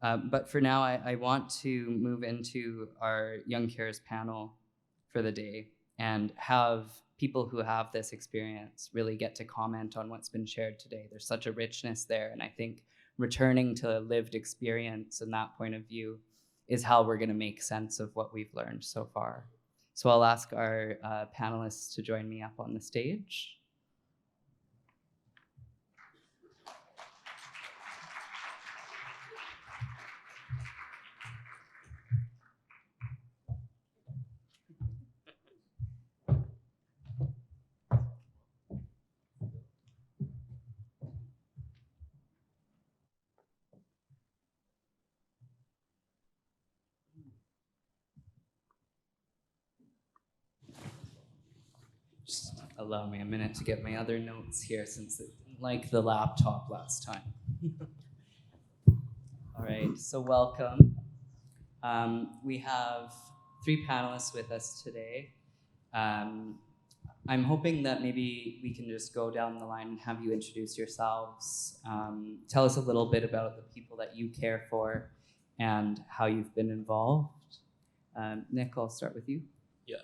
But for now, I want to move into our Young Carers panel for the day and have people who have this experience really get to comment on what's been shared today. There's such a richness there, and I think returning to lived experience and that point of view is how we're going to make sense of what we've learned so far. So I'll ask our panelists to join me up on the stage. Just allow me a minute to get my other notes here since it didn't like the laptop last time. All right, so welcome. We have 3 panelists with us today. I'm hoping that maybe we can just go down the line and have you introduce yourselves. Tell us a little bit about the people that you care for and how you've been involved. Nick, I'll start with you. Yeah.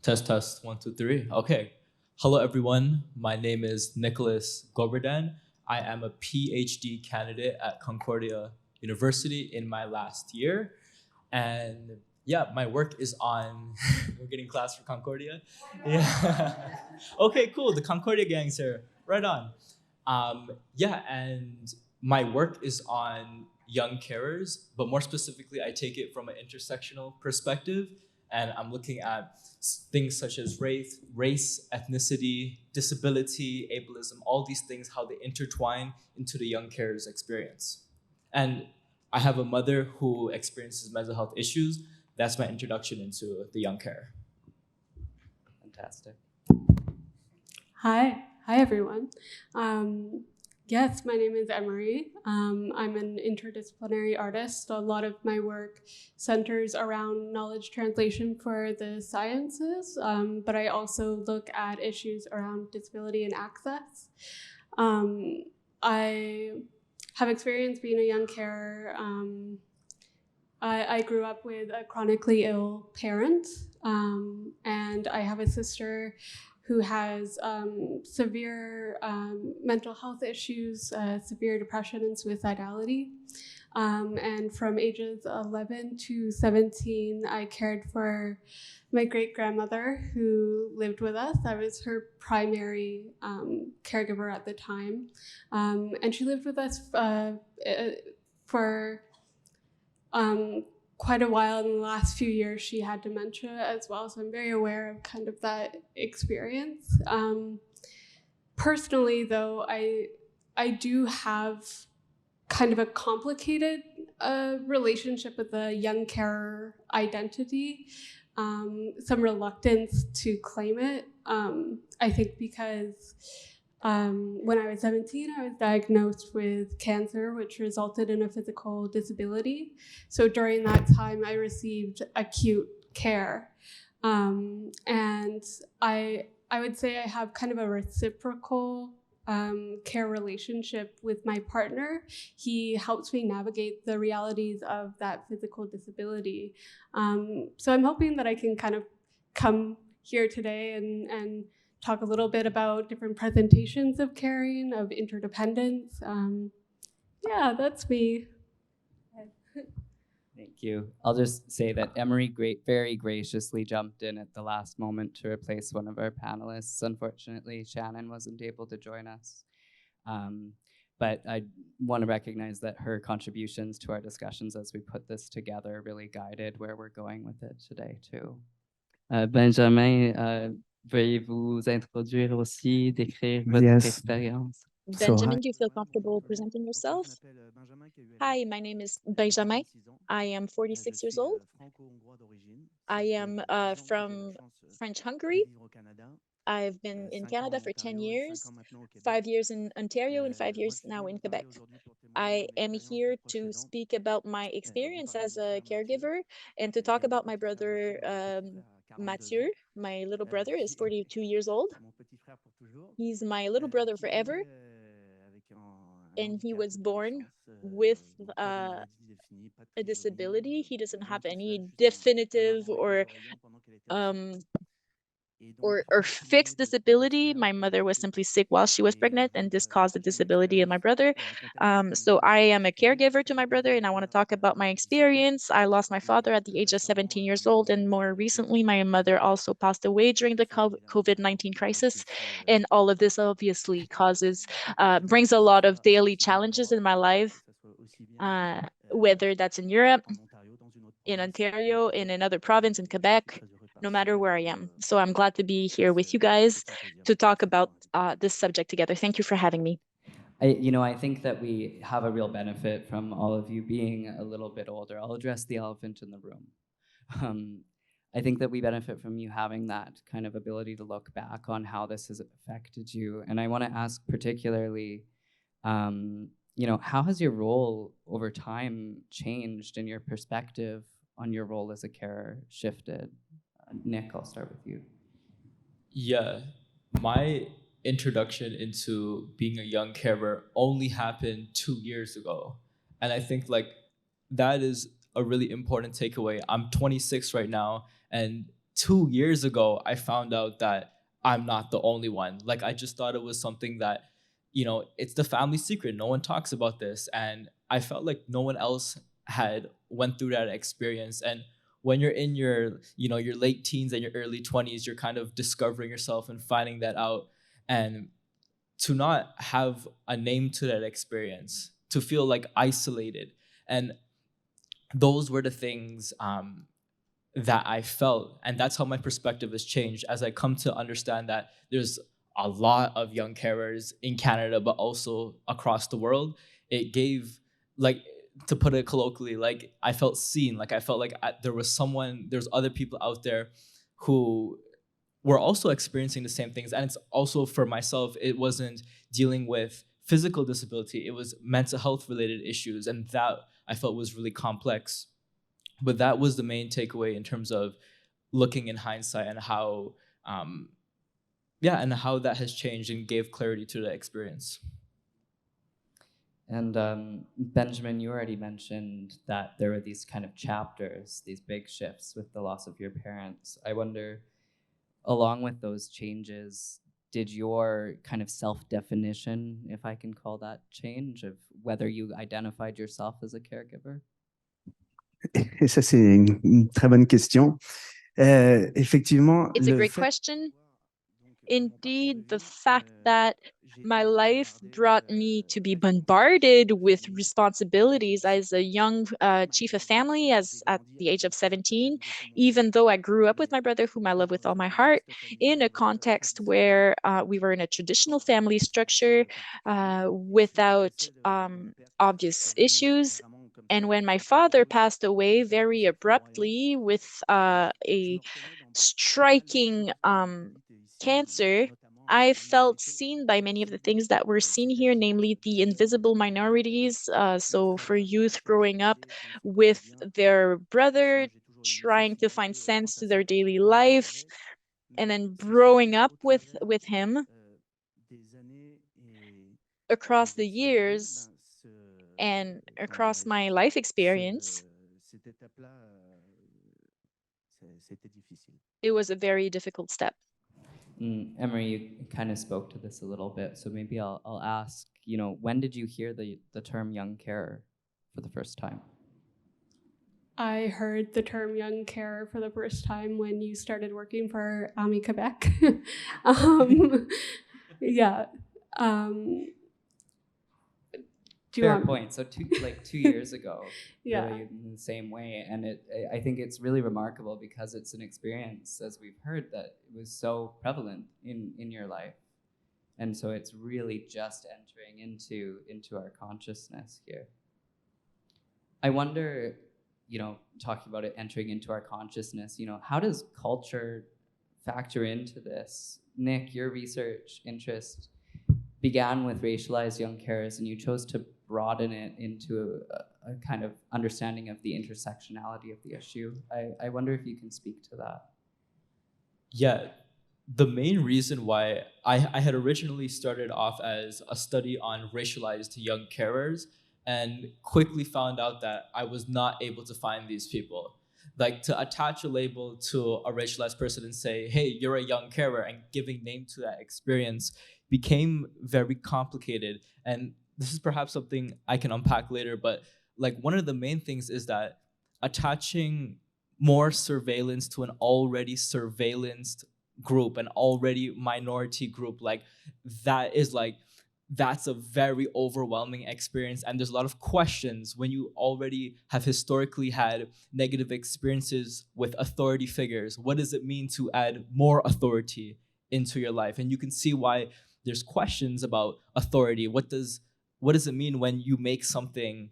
Test, 1, 2, 3. Okay. Hello, everyone. My name is Nicholas Goberdan. I am a PhD candidate at Concordia University in my last year. And yeah, my work is on, we're getting class for Concordia? Yeah. Okay, cool. The Concordia gang's here. Right on. Yeah, and my work is on young carers, but more specifically, I take it from an intersectional perspective. And I'm looking at things such as race, ethnicity, disability, ableism, all these things, how they intertwine into the young carers experience. And I have a mother who experiences mental health issues. That's my introduction into the young carer. Fantastic. Hi everyone. Yes, my name is Emery. I'm an interdisciplinary artist. A lot of my work centers around knowledge translation for the sciences, but I also look at issues around disability and access. I have experience being a young carer. I grew up with a chronically ill parent, and I have a sister who has severe mental health issues, severe depression and suicidality. And from ages 11 to 17, I cared for my great-grandmother who lived with us. I was her primary caregiver at the time. And she lived with us for quite a while. In the last few years, she had dementia as well, so I'm very aware of kind of that experience. Personally, though, I do have kind of a complicated relationship with the young carer identity, some reluctance to claim it. I think because when I was 17, I was diagnosed with cancer, which resulted in a physical disability. So during that time, I received acute care. And I would say I have kind of a reciprocal care relationship with my partner. He helps me navigate the realities of that physical disability. So I'm hoping that I can kind of come here today and talk a little bit about different presentations of caring, of interdependence. Yeah, that's me. Thank you. I'll just say that Emery very graciously jumped in at the last moment to replace one of our panelists. Unfortunately, Shannon wasn't able to join us. But I want to recognize that her contributions to our discussions as we put this together really guided where we're going with it today, too. Benjamin, veuillez vous introduire aussi, décrire votre expérience? Benjamin, do you feel comfortable presenting yourself? Hi, my name is Benjamin. I am 46 years old. I am from French Hungary. I've been in Canada for 10 years, 5 years in Ontario and 5 years now in Quebec. I am here to speak about my experience as a caregiver and to talk about my brother, Mathieu. My little brother is 42 years old. He's my little brother forever. And he was born with a disability. He doesn't have any definitive um, or fixed disability. My mother was simply sick while she was pregnant, and this caused a disability in my brother. So I am a caregiver to my brother, and I want to talk about my experience. I lost my father at the age of 17 years old, and more recently, my mother also passed away during the COVID-19 crisis. And all of this obviously brings a lot of daily challenges in my life, whether that's in Europe, in Ontario, in another province, in Quebec, no matter where I am. So I'm glad to be here with you guys to talk about this subject together. Thank you for having me. I think that we have a real benefit from all of you being a little bit older. I'll address the elephant in the room. I think that we benefit from you having that kind of ability to look back on how this has affected you. And I want to ask particularly, how has your role over time changed and your perspective on your role as a carer shifted? Nick, I'll start with you. Yeah, my introduction into being a young carer only happened 2 years ago. And I think that is a really important takeaway. I'm 26 right now, and 2 years ago, I found out that I'm not the only one. I just thought it was something that, it's the family secret. No one talks about this. And I felt like no one else had went through that experience. And when you're in your late teens and your early 20s, you're kind of discovering yourself and finding that out. And to not have a name to that experience, to feel isolated. And those were the things that I felt. And that's how my perspective has changed as I come to understand that there's a lot of young carers in Canada, but also across the world. It gave, to put it colloquially, I felt seen. I felt there's other people out there who were also experiencing the same things. And it's also, for myself, it wasn't dealing with physical disability. It was mental health related issues. And that I felt was really complex. But that was the main takeaway in terms of looking in hindsight and how that has changed and gave clarity to the experience. And Benjamin, you already mentioned that there were these kind of chapters, these big shifts with the loss of your parents. I wonder, along with those changes, did your kind of self-definition, if I can call that, change of whether you identified yourself as a caregiver? Et ça, c'est une très bonne question. Effectivement, It's a great question. Indeed, the fact that my life brought me to be bombarded with responsibilities as a young chief of family at the age of 17, even though I grew up with my brother, whom I love with all my heart, in a context where we were in a traditional family structure without obvious issues. And when my father passed away very abruptly with a striking cancer, I felt seen by many of the things that were seen here, namely the invisible minorities. So for youth growing up with their brother, trying to find sense to their daily life, and then growing up with him across the years and across my life experience, it was a very difficult step. Emery, you kind of spoke to this a little bit, so maybe I'll ask, when did you hear the term young carer for the first time? I heard the term young carer for the first time when you started working for AMI-Quebec. Yeah. Fair point. So 2 years ago, yeah. Really in the same way. And I think it's really remarkable because it's an experience, as we've heard, that it was so prevalent in your life. And so it's really just entering into our consciousness here. I wonder, talking about it entering into our consciousness, how does culture factor into this? Nick, your research interest began with racialized young carers, and you chose to broaden it into a kind of understanding of the intersectionality of the issue. I wonder if you can speak to that. Yeah, the main reason why I had originally started off as a study on racialized young carers, and quickly found out that I was not able to find these people. Like, to attach a label to a racialized person and say, hey, you're a young carer, and giving name to that experience became very complicated. And this is perhaps something I can unpack later, but like, one of the main things is that attaching more surveillance to an already surveillanced group, an already minority group, like, that's a very overwhelming experience. And there's a lot of questions when you already have historically had negative experiences with authority figures. What does it mean to add more authority into your life? And you can see why there's questions about authority. What does it mean when you make something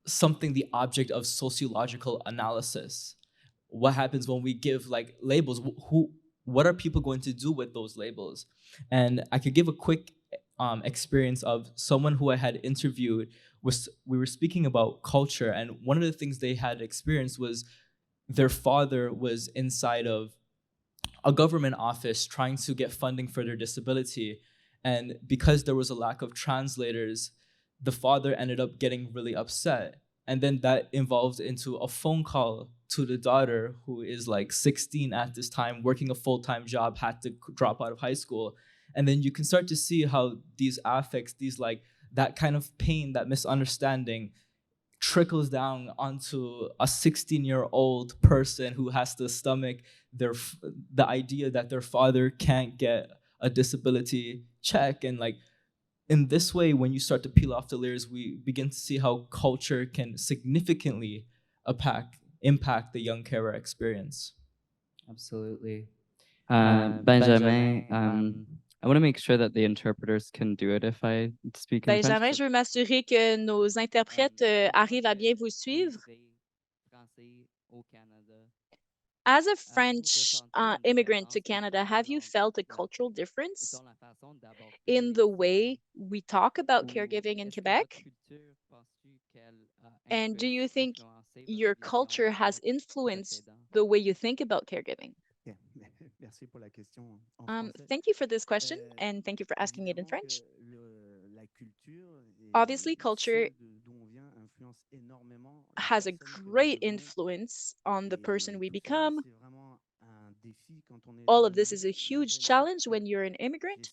something the object of sociological analysis? What happens when we give like labels? What are people going to do with those labels? And I could give a quick experience of someone who I had interviewed. We were speaking about culture, and one of the things they had experienced was their father was inside of a government office trying to get funding for their disability. And because there was a lack of translators, the father ended up getting really upset. And then that evolved into a phone call to the daughter, who is like 16 at this time, working a full-time job, had to drop out of high school. And then you can start to see how these affects, these like that kind of pain, that misunderstanding trickles down onto a 16-year-old person who has to stomach the idea that their father can't get a disability check. And like, in this way, when you start to peel off the layers, we begin to see how culture can significantly impact the young carer experience. Absolutely. Benjamin, I want to make sure that the interpreters can do it if I speak in Benjamin, French. je veux m'assurer que nos interprètes arrivent à bien vous suivre. As a French immigrant to Canada, have you felt a cultural difference in the way we talk about caregiving in Quebec? And do you think your culture has influenced the way you think about caregiving? Thank you for this question, and thank you for asking it in French. Obviously, culture has a great influence on the person we become. All of this is a huge challenge when you're an immigrant.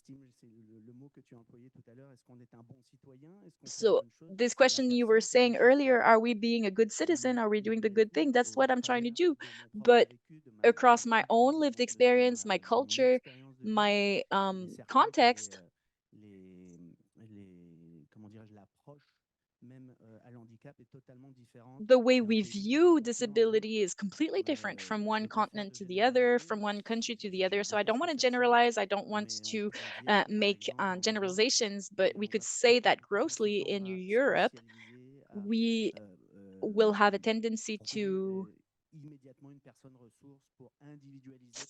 So this question you were saying earlier, are we being a good citizen? Are we doing the good thing? That's what I'm trying to do. But across my own lived experience, my culture, my context, the way we view disability is completely different from one continent to the other, from one country to the other. So I don't want to generalize. I don't want to make generalizations, but we could say that grossly in Europe, we will have a tendency to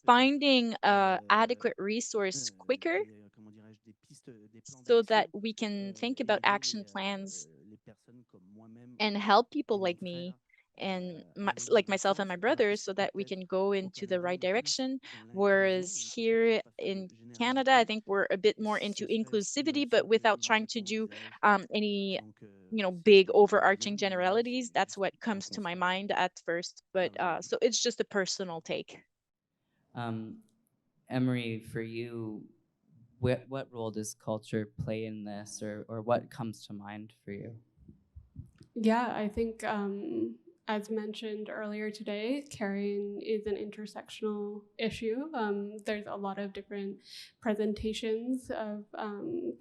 finding adequate resource quicker so that we can think about action plans and help people like me and like myself and my brothers so that we can go into the right direction. Whereas here in Canada, I think we're a bit more into inclusivity, but without trying to do any big overarching generalities. That's what comes to my mind at first. But so it's just a personal take. Emery, for you, what role does culture play in this, or what comes to mind for you? Yeah, I think as mentioned earlier today, caring is an intersectional issue. There's a lot of different presentations of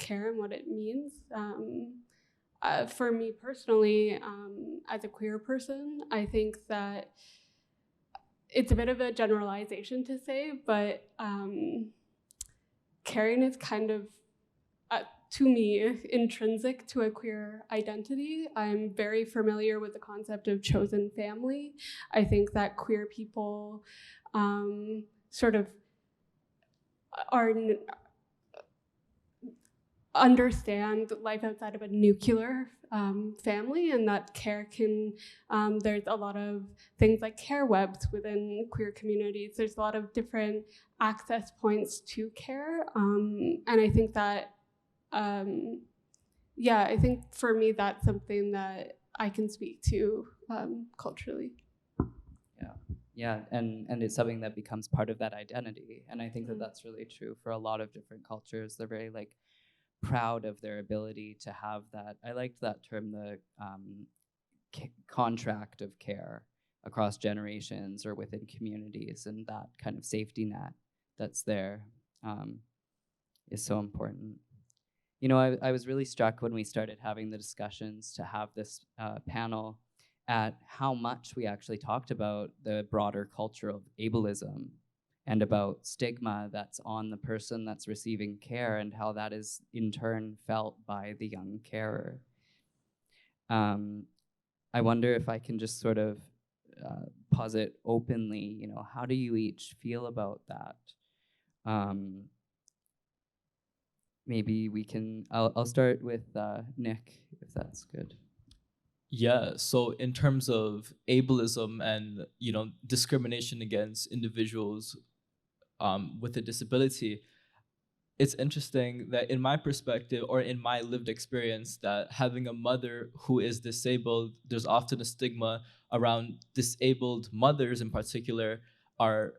care and what it means. For me personally, as a queer person, I think that it's a bit of a generalization to say, but caring is kind of, to me, intrinsic to a queer identity. I'm very familiar with the concept of chosen family. I think that queer people sort of understand life outside of a nuclear family, and that care can, there's a lot of things like care webs within queer communities. There's a lot of different access points to care. And I think that yeah, I think for me that's something that I can speak to culturally. Yeah, and it's something that becomes part of that identity, and I think that that's really true for a lot of different cultures. They're very like proud of their ability to have that. I liked that term, the contract of care across generations or within communities, and that kind of safety net that's there is so important. You know, I was really struck when we started having the discussions to have this panel at how much we actually talked about the broader culture of ableism and about stigma that's on the person that's receiving care and how that is in turn felt by the young carer. I wonder if I can just sort of posit openly, you know, how do you each feel about that? Maybe we can, I'll start with Nick, if that's good. Yeah, so in terms of ableism and, you know, discrimination against individuals with a disability, it's interesting that in my perspective or in my lived experience that having a mother who is disabled, there's often a stigma around disabled mothers in particular are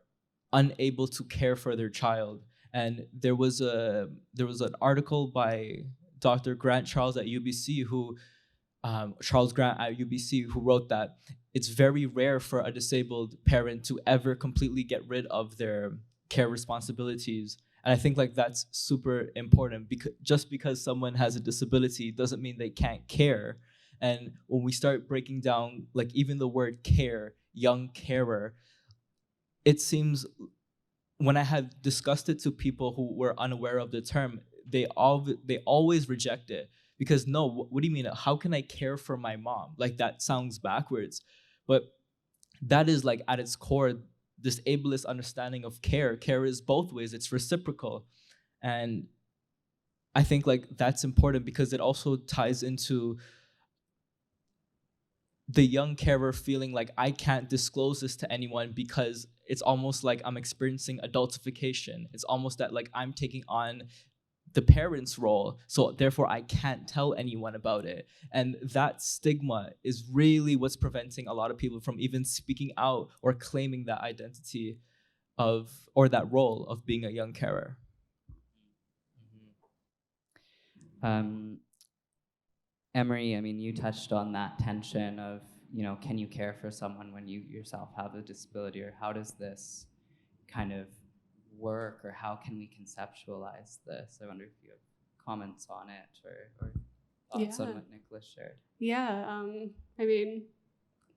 unable to care for their child. And there was an article by Dr. Grant Charles at UBC Charles Grant at UBC who wrote that it's very rare for a disabled parent to ever completely get rid of their care responsibilities. And I think like that's super important because just because someone has a disability doesn't mean they can't care. And when we start breaking down like even the word care, young carer, it seems when I had discussed it to people who were unaware of the term, they always reject it because no, what do you mean? How can I care for my mom? Like that sounds backwards, but that is like at its core this ableist understanding of care. Care is both ways; it's reciprocal, and I think like that's important because it also ties into the young carer feeling like I can't disclose this to anyone because it's almost like I'm experiencing adultification. It's almost that like I'm taking on the parent's role, so therefore I can't tell anyone about it. And that stigma is really what's preventing a lot of people from even speaking out or claiming that identity of or that role of being a young carer. Emery, I mean, you touched on that tension of, you know, can you care for someone when you yourself have a disability, or how does this kind of work, or how can we conceptualize this? I wonder if you have comments on it or thoughts on what Nicholas shared. Yeah, I mean,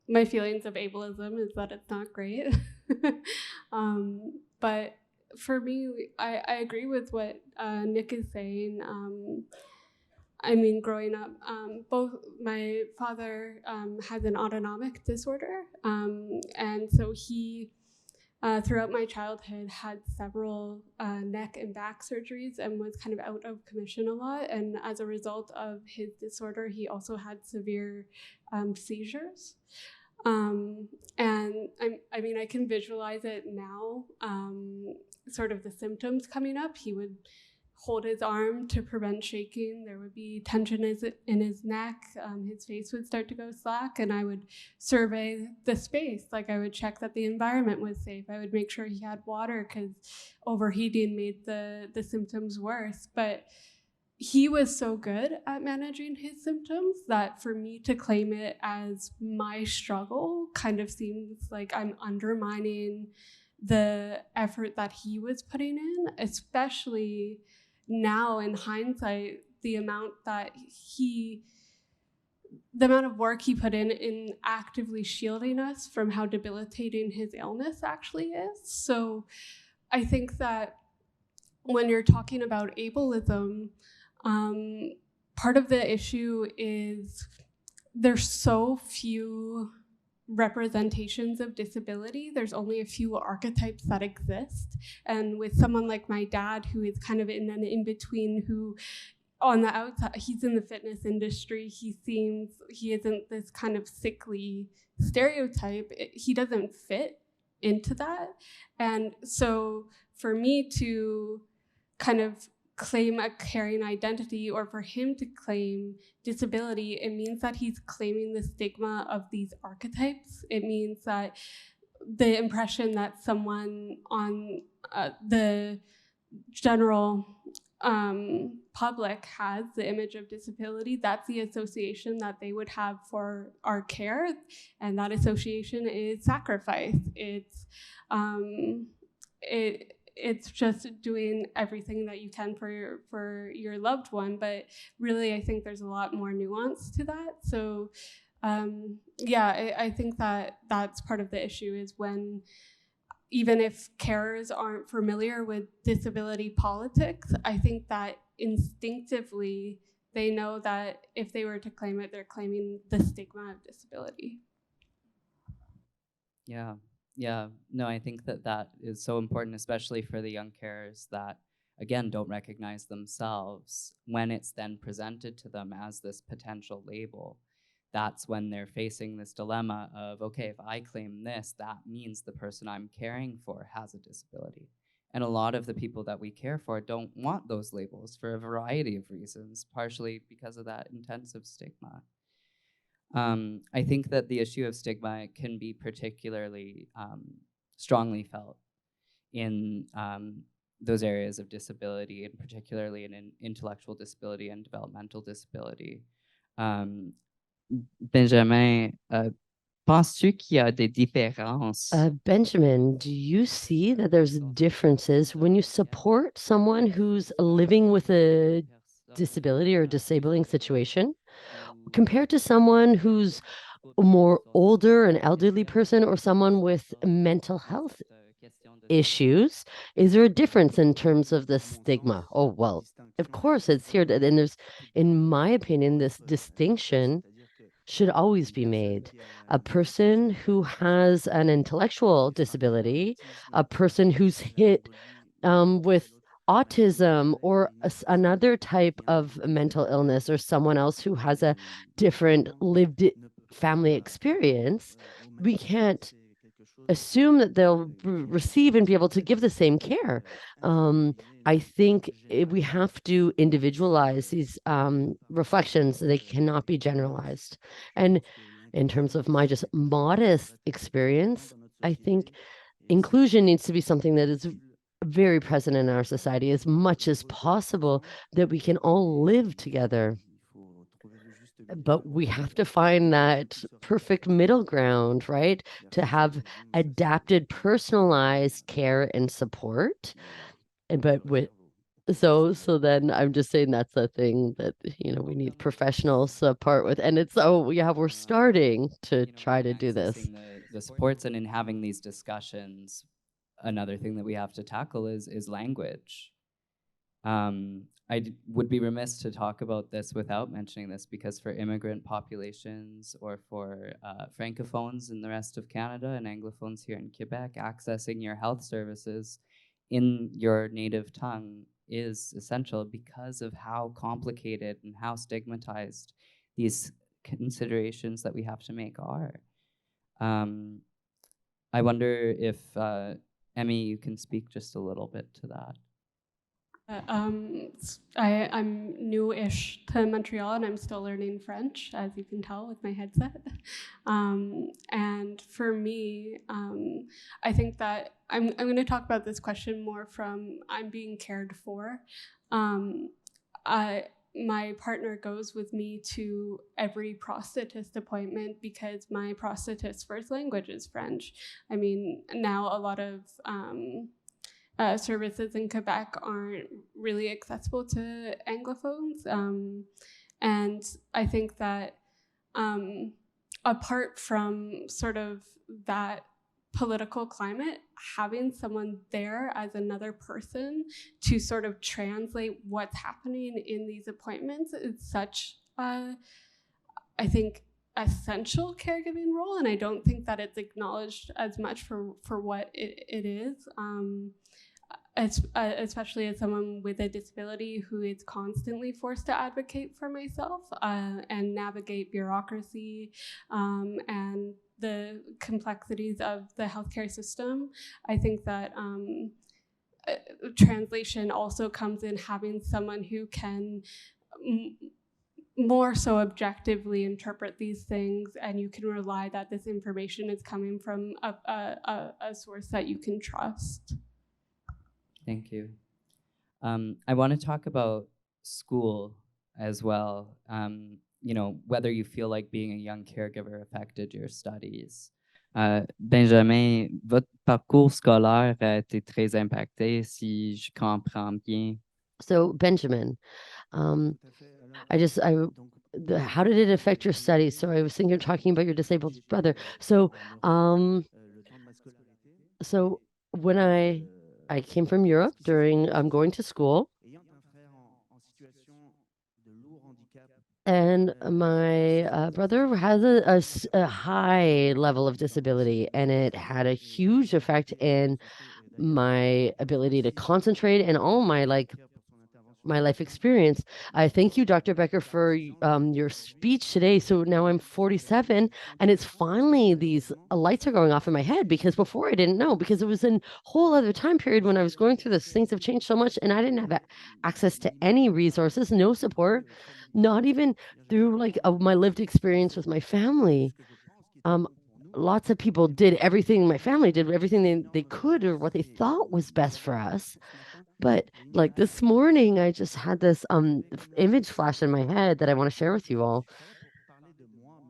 my feelings of ableism is that it's not great. But for me, I agree with what Nick is saying. I mean, growing up, both my father has an autonomic disorder, and so he, throughout my childhood, had several neck and back surgeries and was kind of out of commission a lot. And as a result of his disorder, he also had severe seizures. And I mean, I can visualize it now, sort of the symptoms coming up. He would hold his arm to prevent shaking. There would be tension in his neck. His face would start to go slack, and I would survey the space. Like I would check that the environment was safe. I would make sure he had water because overheating made the symptoms worse. But he was so good at managing his symptoms that for me to claim it as my struggle kind of seems like I'm undermining the effort that he was putting in, especially now in hindsight, the amount of work he put in actively shielding us from how debilitating his illness actually is. So I think that when you're talking about ableism, part of the issue is there's so few representations of disability. There's only a few archetypes that exist. And with someone like my dad, who is kind of in an in-between, who on the outside, he's in the fitness industry, he isn't this kind of sickly stereotype. He doesn't fit into that. And so for me to kind of claim a caring identity or for him to claim disability, it means that he's claiming the stigma of these archetypes. It means that the impression that someone on the general public has the image of disability, that's the association that they would have for our care, and that association is sacrifice. It's just doing everything that you can for your loved one, but really I think there's a lot more nuance to that. So I think that that's part of the issue, is when even if carers aren't familiar with disability politics, I think that instinctively they know that if they were to claim it, they're claiming the stigma of disability. Yeah, no, I think that is so important, especially for the young carers that, again, don't recognize themselves. When it's then presented to them as this potential label, that's when they're facing this dilemma of, okay, if I claim this, that means the person I'm caring for has a disability. And a lot of the people that we care for don't want those labels for a variety of reasons, partially because of that intensive stigma. I think that the issue of stigma can be particularly strongly felt in those areas of disability, and particularly in intellectual disability and developmental disability. Benjamin, penses-tu qu'il y a des différences? Benjamin, do you see that there's differences when you support someone who's living with a disability or disabling situation compared to someone who's a more older, an elderly person, or someone with mental health issues? Is there a difference in terms of the stigma? Oh, well, of course it's here. And there's, in my opinion, this distinction should always be made. A person who has an intellectual disability, a person who's hit with autism or another type of mental illness, or someone else who has a different lived family experience, we can't assume that they'll receive and be able to give the same care. I think we have to individualize these reflections. They cannot be generalized. And in terms of my just modest experience, I think inclusion needs to be something that is very present in our society as much as possible, that we can all live together. But we have to find that perfect middle ground, right? To have adapted, personalized care and support. And but with so then I'm just saying that's the thing that we need professional support with. And it's we're starting to try to do this. The supports, and in having these discussions, another thing that we have to tackle is language. I would be remiss to talk about this without mentioning this, because for immigrant populations or for francophones in the rest of Canada and anglophones here in Quebec, accessing your health services in your native tongue is essential because of how complicated and how stigmatized these considerations that we have to make are. I wonder if, Emmy, you can speak just a little bit to that. I'm new-ish to Montreal, and I'm still learning French, as you can tell with my headset. And for me, I think that I'm going to talk about this question more from I'm being cared for. My partner goes with me to every prosthetist appointment because my prosthetist's first language is French. I mean, now a lot of services in Quebec aren't really accessible to Anglophones. And I think that apart from sort of that political climate, having someone there as another person to sort of translate what's happening in these appointments is such I think essential caregiving role, and I don't think that it's acknowledged as much for what it is. Especially as someone with a disability who is constantly forced to advocate for myself and navigate bureaucracy and the complexities of the healthcare system. I think that translation also comes in having someone who can more so objectively interpret these things, and you can rely that this information is coming from a source that you can trust. Thank you. I want to talk about school as well. You know, whether you feel like being a young caregiver affected your studies. Benjamin, votre parcours scolaire a été très impacté, si je comprends bien. So Benjamin, how did it affect your studies? So I was thinking you're talking about your disabled brother. So, so when I came from Europe during going to school, and my brother has a high level of disability, and it had a huge effect in my ability to concentrate and all my life experience. I thank you, Dr. Becker, for your speech today. So now I'm 47, and it's finally these lights are going off in my head, because before I didn't know, because it was a whole other time period when I was going through this. Things have changed so much, and I didn't have access to any resources, no support, not even through my lived experience with my family. Lots of people did everything. My family did everything they could, or what they thought was best for us. But like this morning, I just had this image flash in my head that I want to share with you all.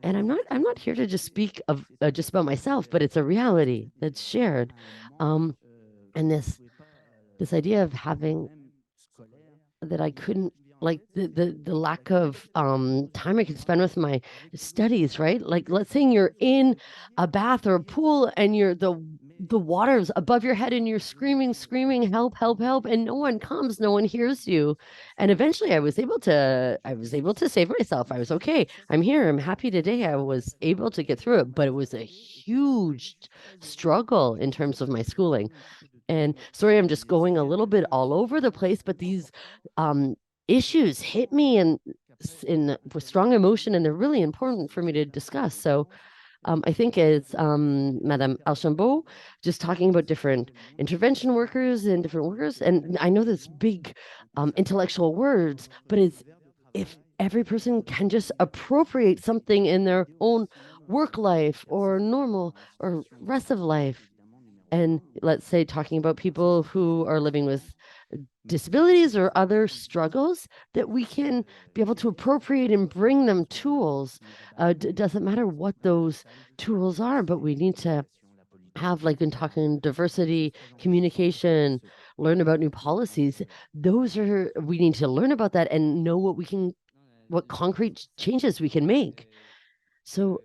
And I'm not here to just speak of just about myself, but it's a reality that's shared. And this idea of having that I couldn't, like the lack of time I could spend with my studies, right? Like, let's say you're in a bath or a pool, and the water's above your head, and you're screaming, help, help, help, and no one comes, no one hears you. And eventually I was able to save myself. I was okay. I'm here. I'm happy today. I was able to get through it, but it was a huge struggle in terms of my schooling. And sorry, I'm just going a little bit all over the place, but these issues hit me with strong emotion, and they're really important for me to discuss. So I think it's Madame Archambault just talking about different intervention workers and different workers. And I know there's big intellectual words, but it's if every person can just appropriate something in their own work life or normal or rest of life. And let's say talking about people who are living with disabilities or other struggles, that we can be able to appropriate and bring them tools. Doesn't matter what those tools are, but we need to have, like, been talking diversity, communication, learn about new policies. We need to learn about that and know what concrete changes we can make. So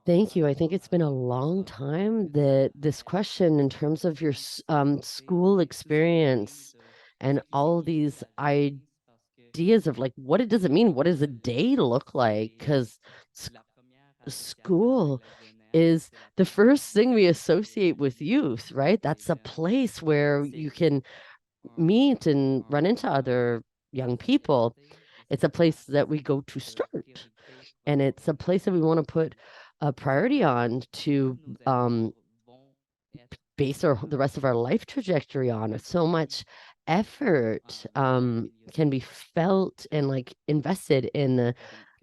thank you. I think it's been a long time that this question, in terms of your school experience and all these ideas of, like, what does it mean? What does a day look like? Because school is the first thing we associate with youth, right? That's a place where you can meet and run into other young people. It's a place that we go to start. And it's a place that we want to put a priority on to base the rest of our life trajectory on. So much effort can be felt and, like, invested in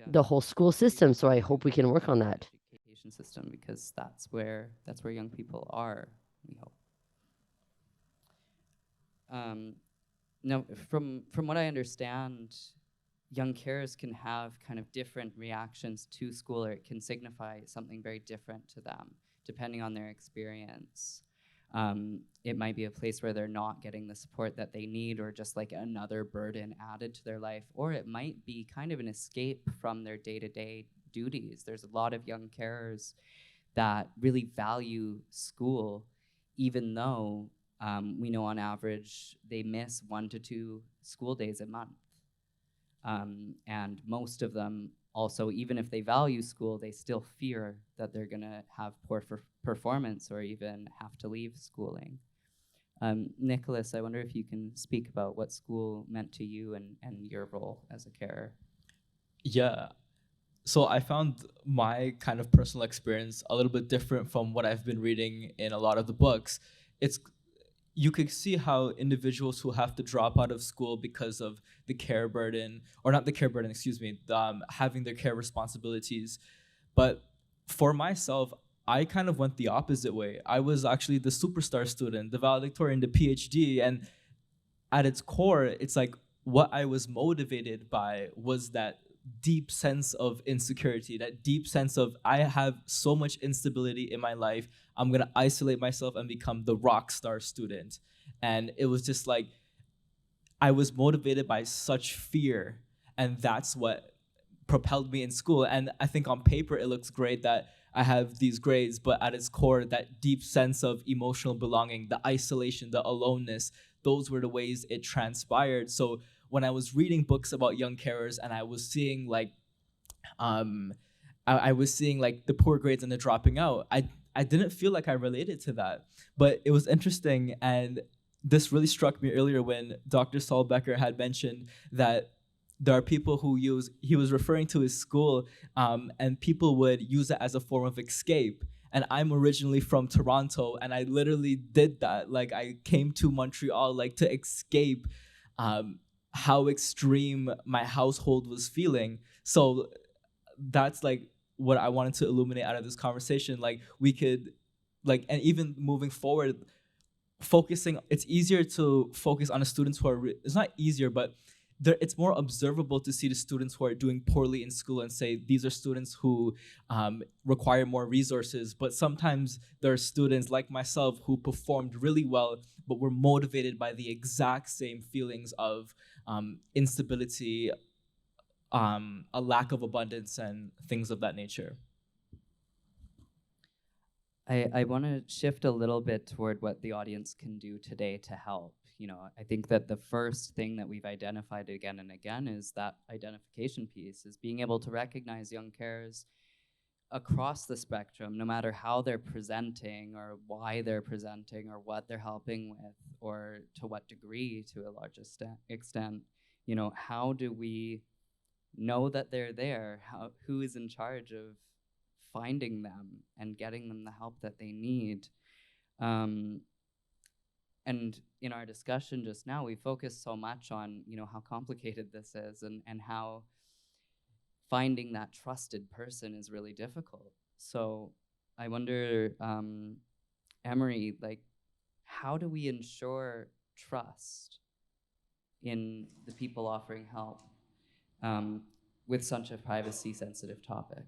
the whole school system. So I hope we can work on that. Education system, because that's where young people are, we hope. Now, from what I understand, young carers can have kind of different reactions to school, or it can signify something very different to them, depending on their experience. It might be a place where they're not getting the support that they need, or just like another burden added to their life, or it might be kind of an escape from their day-to-day duties. There's a lot of young carers that really value school, even though we know on average they miss 1 to 2 school days a month. And most of them also, even if they value school, they still fear that they're gonna have poor performance or even have to leave schooling. Nicholas, I wonder if you can speak about what school meant to you and your role as a carer. Yeah. So I found my kind of personal experience a little bit different from what I've been reading in a lot of the books. you could see how individuals who have to drop out of school because of the care burden, or not the care burden, excuse me, having their care responsibilities. But for myself, I kind of went the opposite way. I was actually the superstar student, the valedictorian, the PhD, and at its core, it's like what I was motivated by was that deep sense of insecurity, that deep sense of I have so much instability in my life. I'm gonna isolate myself and become the rock star student. And it was just like I was motivated by such fear, and that's what propelled me in school. And I think on paper it looks great that I have these grades, but at its core, that deep sense of emotional belonging, the isolation, the aloneness, those were the ways it transpired. So when I was reading books about young carers and I was seeing like I was seeing like the poor grades and the dropping out, I didn't feel like I related to that. But it was interesting, and this really struck me earlier when Dr. Saul Becker had mentioned that there are people who use, he was referring to his school, and people would use it as a form of escape. And I'm originally from Toronto, and I literally did that. Like I came to Montreal like to escape how extreme my household was feeling. So that's like what I wanted to illuminate out of this conversation. Like we could, like, and even moving forward, focusing, it's easier to focus on the students who are it's not easier, but it's more observable to see the students who are doing poorly in school and say these are students who require more resources. But sometimes there are students like myself who performed really well but were motivated by the exact same feelings of instability, a lack of abundance, and things of that nature. I want to shift a little bit toward what the audience can do today to help. You know, I think that the first thing that we've identified again and again is that identification piece, is being able to recognize young carers across the spectrum, no matter how they're presenting or why they're presenting or what they're helping with or to what degree to a large extent. You know, how do we know that they're there? Who is in charge of finding them and getting them the help that they need? And in our discussion just now, we focused so much on, you know, how complicated this is and how finding that trusted person is really difficult. So I wonder, Emery, like, how do we ensure trust in the people offering help with such a privacy-sensitive topic?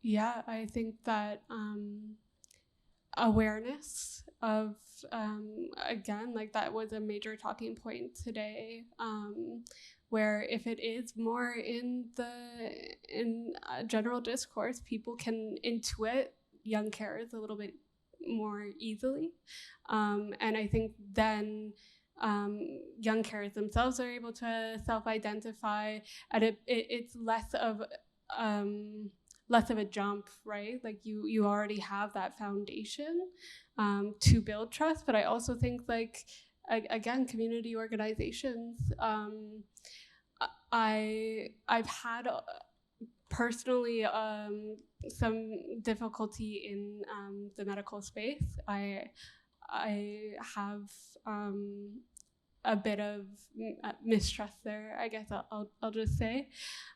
Yeah, I think that awareness of, again, like that was a major talking point today, where if it is more in general discourse, people can intuit young carers a little bit more easily. And I think then young carers themselves are able to self-identify, and it's less of a jump, right? Like you already have that foundation to build trust. But I also think, like, again, community organizations. I've had personally some difficulty in the medical space. I have a bit of mistrust there, I guess I'll just say.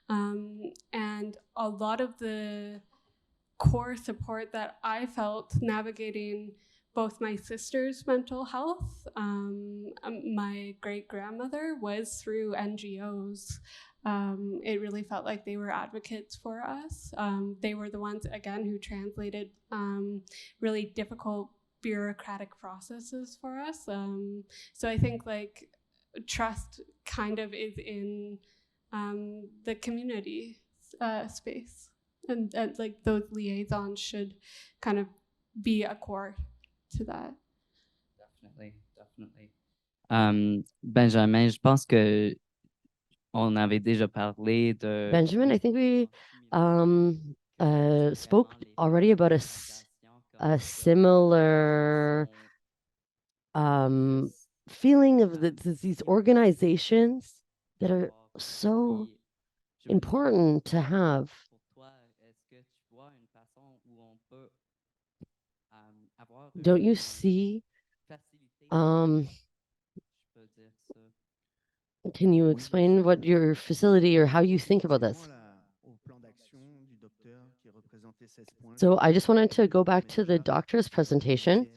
And a lot of the core support that I felt navigating both my sister's mental health, my great-grandmother, was through NGOs. It really felt like they were advocates for us. They were the ones, again, who translated really difficult bureaucratic processes for us. So I think, like, trust kind of is in the community space, and like those liaisons should kind of be a core to that. Definitely. Benjamin, je pense que on avait déjà parlé de. Benjamin, I think we spoke already about a similar feeling of these organizations that are so important to have. Don't you see Can you explain what your facility or how you think about this? So I just wanted to go back to the doctor's presentation.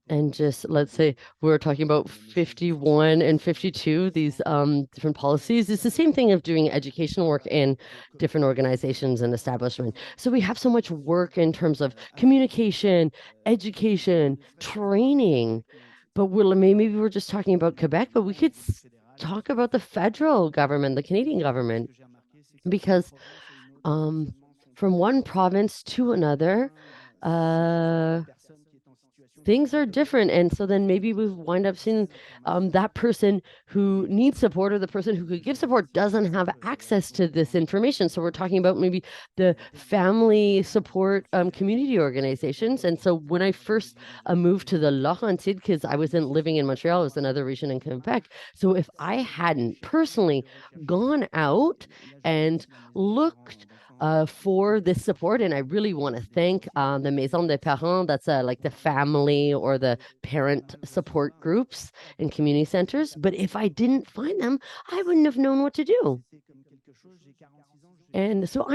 And just let's say we're talking about 51 and 52, these different policies. It's the same thing of doing educational work in different organizations and establishment. So we have so much work in terms of communication, education, training. But maybe we're just talking about Quebec, but we could talk about the federal government, the Canadian government, because from one province to another, things are different. And so then maybe we wind up seeing that person who needs support or the person who could give support doesn't have access to this information. So we're talking about maybe the family support community organizations. And so when I first moved to the Laurentides, because I wasn't living in Montreal, it was another region in Quebec. So if I hadn't personally gone out and looked for this support. And I really want to thank the Maison des Parents, that's like the family or the parent support groups and community centers. But if I didn't find them, I wouldn't have known what to do. And so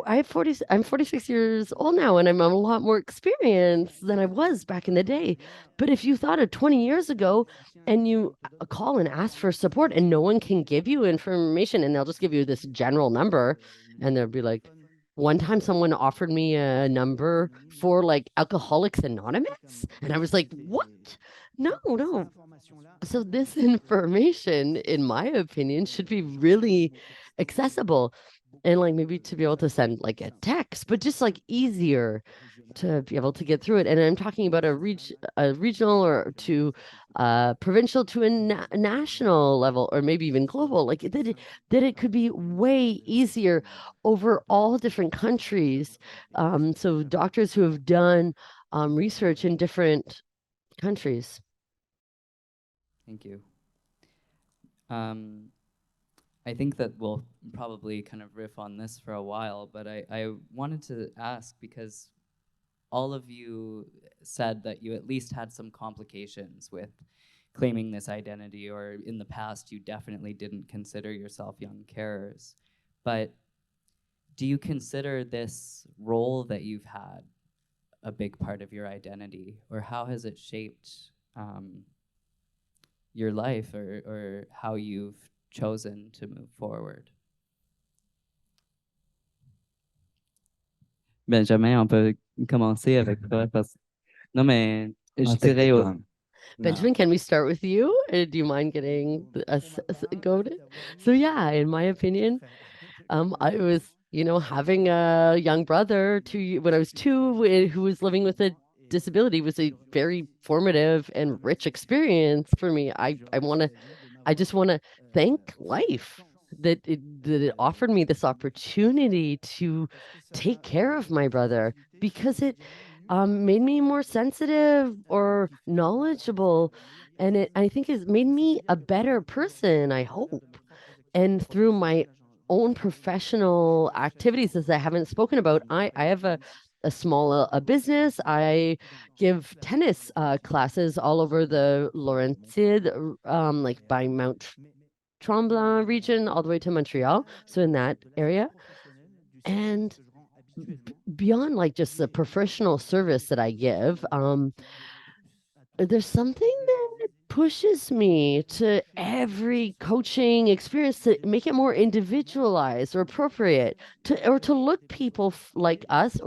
I'm 46 years old now, and I'm a lot more experienced than I was back in the day. But if you thought of 20 years ago and you call and ask for support and no one can give you information and they'll just give you this general number and they'll be like, one time someone offered me a number for like Alcoholics Anonymous. And I was like, what? No. So this information, in my opinion, should be really accessible and like maybe to be able to send like a text, but just like easier to be able to get through it. And I'm talking about a regional or to provincial to a national level, or maybe even global, like that it could be way easier over all different countries. So doctors who have done research in different countries. Thank you. I think that we'll probably kind of riff on this for a while, but I wanted to ask, because all of you said that you at least had some complications with claiming this identity, or in the past you definitely didn't consider yourself young carers. But do you consider this role that you've had a big part of your identity, or how has it shaped your life, or how you've chosen to move forward? Benjamin, on peut commencer avec toi parce non mais je dirais Benjamin, can we start with you? Do you mind getting us go to? So yeah, in my opinion, I was, having a young brother when I was 2 who was living with a disability was a very formative and rich experience for me. I just want to thank life that it offered me this opportunity to take care of my brother, because it made me more sensitive or knowledgeable, and I think it's made me a better person, I hope. And through my own professional activities, as I haven't spoken about, I have a small business. I give tennis classes all over the Laurentides, like by Mount Tremblant region, all the way to Montreal. So in that area. And beyond like just the professional service that I give, there's something that pushes me to every coaching experience to make it more individualized or appropriate to look people like us,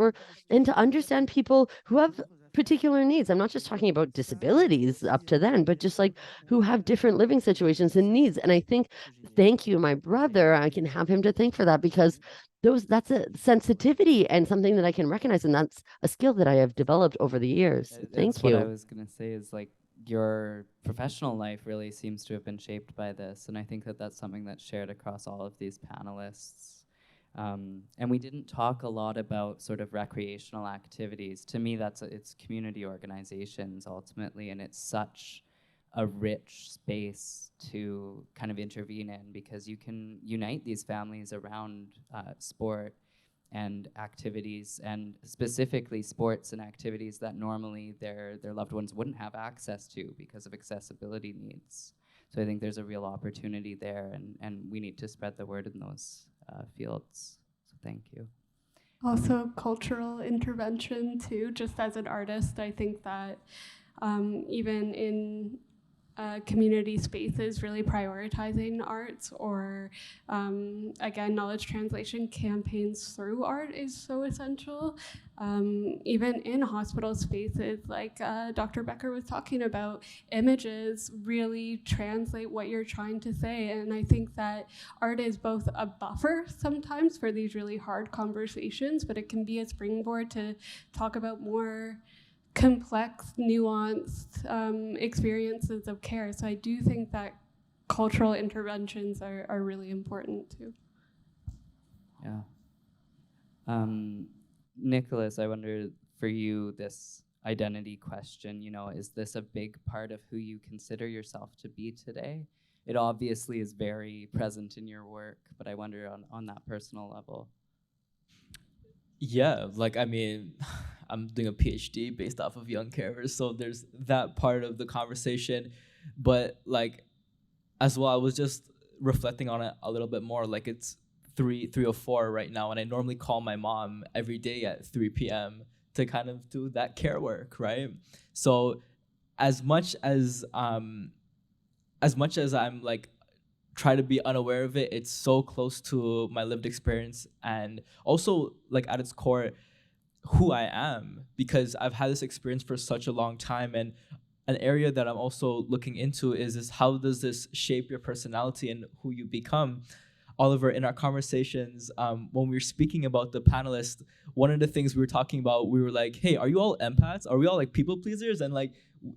and to understand people who have particular needs. I'm not just talking about disabilities up to then, but just like who have different living situations and needs. And I think, thank you, my brother, I can have him to thank for that, because that's a sensitivity and something that I can recognize, and that's a skill that I have developed over the years. Thank That's you. what I was gonna say, is like your professional life really seems to have been shaped by this, and I think that that's something that's shared across all of these panelists. And we didn't talk a lot about sort of recreational activities. To me, it's community organizations ultimately, and it's such a rich space to kind of intervene in, because you can unite these families around sport. and activities, and specifically sports and activities that normally their loved ones wouldn't have access to because of accessibility needs. So I think there's a real opportunity there, and we need to spread the word in those fields. So thank you. Also, cultural intervention too. Just as an artist, I think that even in community spaces, really prioritizing arts, or again, knowledge translation campaigns through art is so essential. Even in hospital spaces, like Dr. Becker was talking about, images really translate what you're trying to say. And I think that art is both a buffer sometimes for these really hard conversations, but it can be a springboard to talk about more complex, nuanced experiences of care. So I do think that cultural interventions are really important too. Yeah. Nicholas, I wonder for you, this identity question, is this a big part of who you consider yourself to be today? It obviously is very present in your work, but I wonder on that personal level. Yeah, like, I mean, I'm doing a PhD based off of young carers, so there's that part of the conversation. But like, as well, I was just reflecting on it a little bit more. Like, it's 3:04 right now, and I normally call my mom every day at 3 p.m. to kind of do that care work, right? So as much as I'm like try to be unaware of it, it's so close to my lived experience, and also like at its core who I am, because I've had this experience for such a long time. And an area that I'm also looking into is how does this shape your personality and who you become? Oliver, in our conversations, when we were speaking about the panelists, one of the things we were talking about, we were like, hey, are you all empaths? Are we all like people pleasers? And like,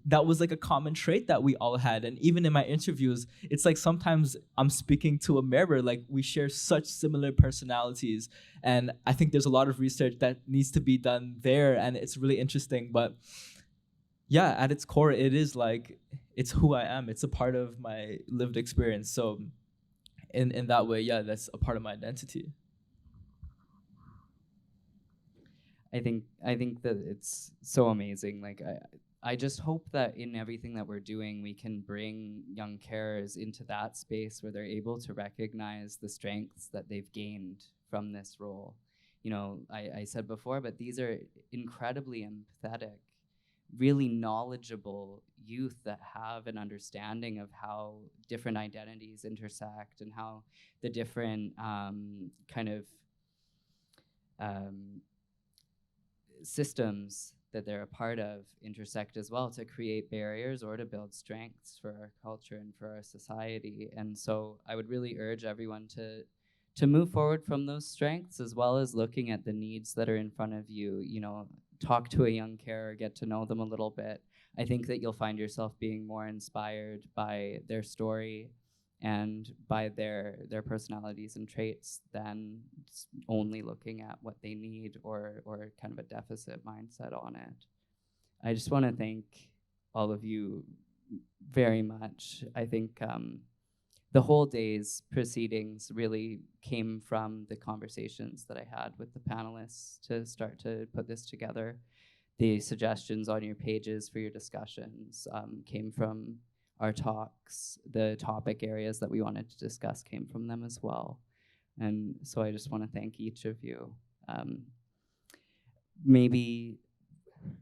that was like a common trait that we all had. And even in my interviews, it's like sometimes I'm speaking to a mirror, like we share such similar personalities. And I think there's a lot of research that needs to be done there, and it's really interesting. But yeah, at its core, it is like, it's who I am. It's a part of my lived experience. So in that way, yeah, that's a part of my identity. I think that it's so amazing. Like I just hope that in everything that we're doing, we can bring young carers into that space where they're able to recognize the strengths that they've gained from this role. I said before, but these are incredibly empathetic, really knowledgeable youth that have an understanding of how different identities intersect and how the different kind of systems that they're a part of intersect as well to create barriers or to build strengths for our culture and for our society. And so I would really urge everyone to move forward from those strengths, as well as looking at the needs that are in front of you. Talk to a young carer, get to know them a little bit. I think that you'll find yourself being more inspired by their story and by their personalities and traits than only looking at what they need or kind of a deficit mindset on it. I just want to thank all of you very much. I think the whole day's proceedings really came from the conversations that I had with the panelists to start to put this together. The suggestions on your pages for your discussions came from our talks. The topic areas that we wanted to discuss came from them as well. And so I just want to thank each of you. Maybe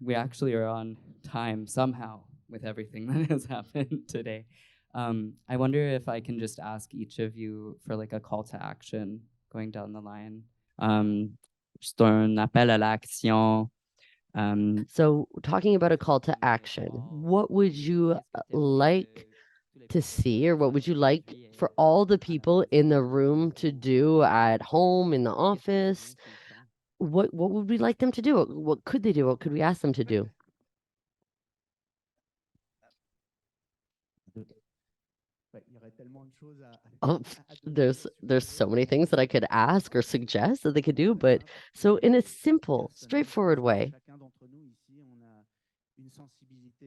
we actually are on time somehow with everything that has happened today. I wonder if I can just ask each of you for like a call to action going down the line. Just un appel à l'action. So talking about a call to action, what would you like to see, or what would you like for all the people in the room to do at home, in the office? What would we like them to do? What could they do? What could we ask them to do? Oh, there's so many things that I could ask or suggest that they could do, but so in a simple, straightforward way,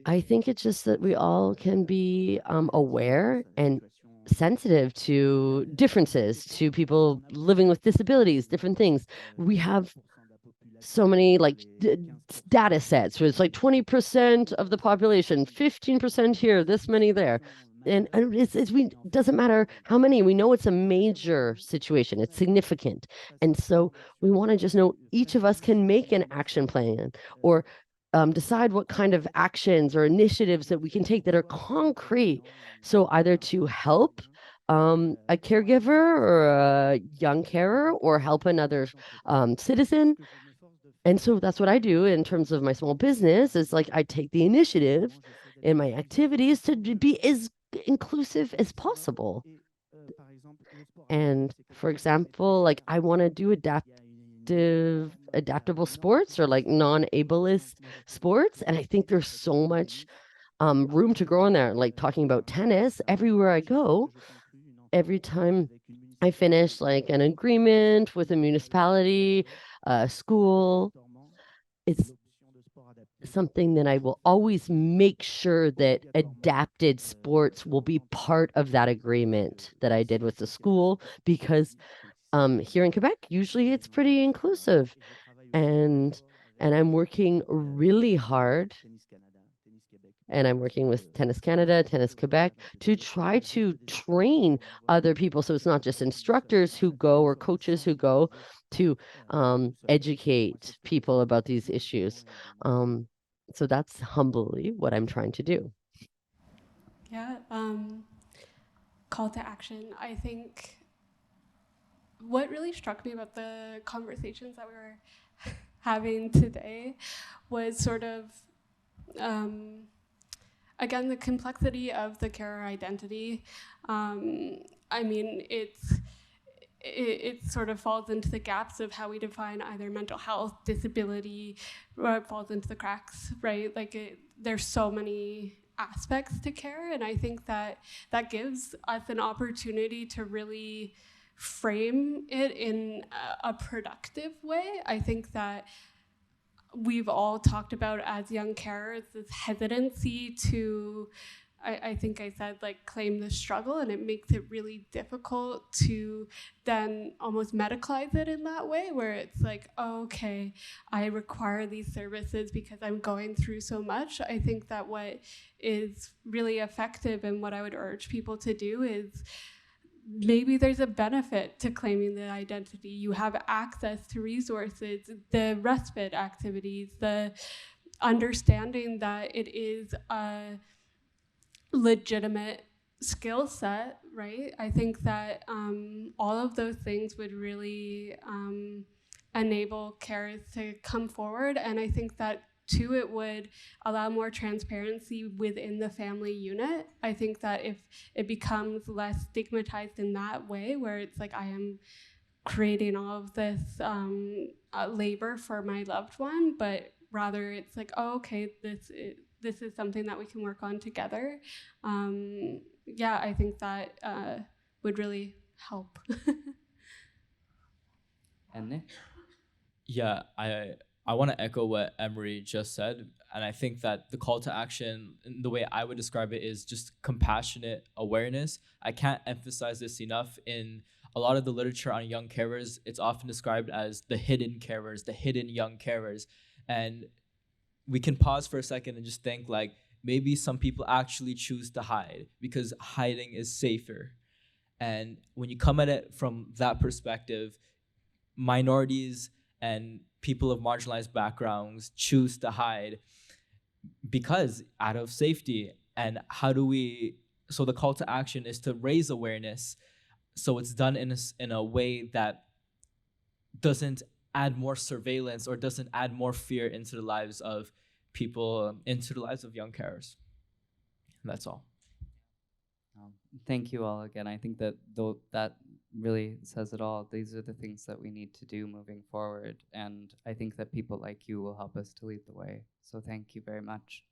I think it's just that we all can be aware and sensitive to differences, to people living with disabilities, different things. We have so many like data sets where it's like 20% of the population, 15% here, this many there. And we doesn't matter how many, we know it's a major situation, it's significant. And so we want to just know each of us can make an action plan or decide what kind of actions or initiatives that we can take that are concrete. So either to help a caregiver or a young carer or help another citizen. And so that's what I do in terms of my small business is like I take the initiative in my activities to be as inclusive as possible. And for example, like I want to do adaptable sports or like non-ableist sports. And I think there's so much room to grow in there. Like talking about tennis, everywhere I go, every time I finish like an agreement with a municipality, a school, it's something that I will always make sure that adapted sports will be part of that agreement that I did with the school because here in Quebec, usually it's pretty inclusive. And I'm working really hard and I'm working with Tennis Canada, Tennis Quebec to try to train other people. So it's not just instructors who go or coaches who go to educate people about these issues. So that's humbly what I'm trying to do. Yeah. Call to action. I think what really struck me about the conversations that we were having today was sort of, again, the complexity of the carer identity. I mean, it sort of falls into the gaps of how we define either mental health, disability, or it falls into the cracks, right? Like there's so many aspects to care, and I think that that gives us an opportunity to really frame it in a productive way. I think that we've all talked about as young carers this hesitancy to, I think I said, like, claim the struggle, and it makes it really difficult to then almost medicalize it in that way, where it's like, oh, okay, I require these services because I'm going through so much. I think that what is really effective and what I would urge people to do is maybe there's a benefit to claiming the identity. You have access to resources, the respite activities, the understanding that it is a legitimate skill set, right? I think that all of those things would really enable carers to come forward. And I think that too, it would allow more transparency within the family unit. I think that if it becomes less stigmatized in that way, where it's like I am creating all of this labor for my loved one, but rather it's like, oh, okay, this is something that we can work on together. Yeah, I think that would really help. And Nick? Yeah, I want to echo what Emery just said. And I think that the call to action, the way I would describe it, is just compassionate awareness. I can't emphasize this enough. In a lot of the literature on young carers, it's often described as the hidden carers, the hidden young carers. And we can pause for a second and just think, like, maybe some people actually choose to hide because hiding is safer. And when you come at it from that perspective, minorities and people of marginalized backgrounds choose to hide because out of safety. And how do we, so the call to action is to raise awareness, so it's done in a way that doesn't add more surveillance or doesn't add more fear into the lives of people, into the lives of young carers. And that's all. Thank you all again. I think that that really says it all. These are the things that we need to do moving forward. And I think that people like you will help us to lead the way. So thank you very much.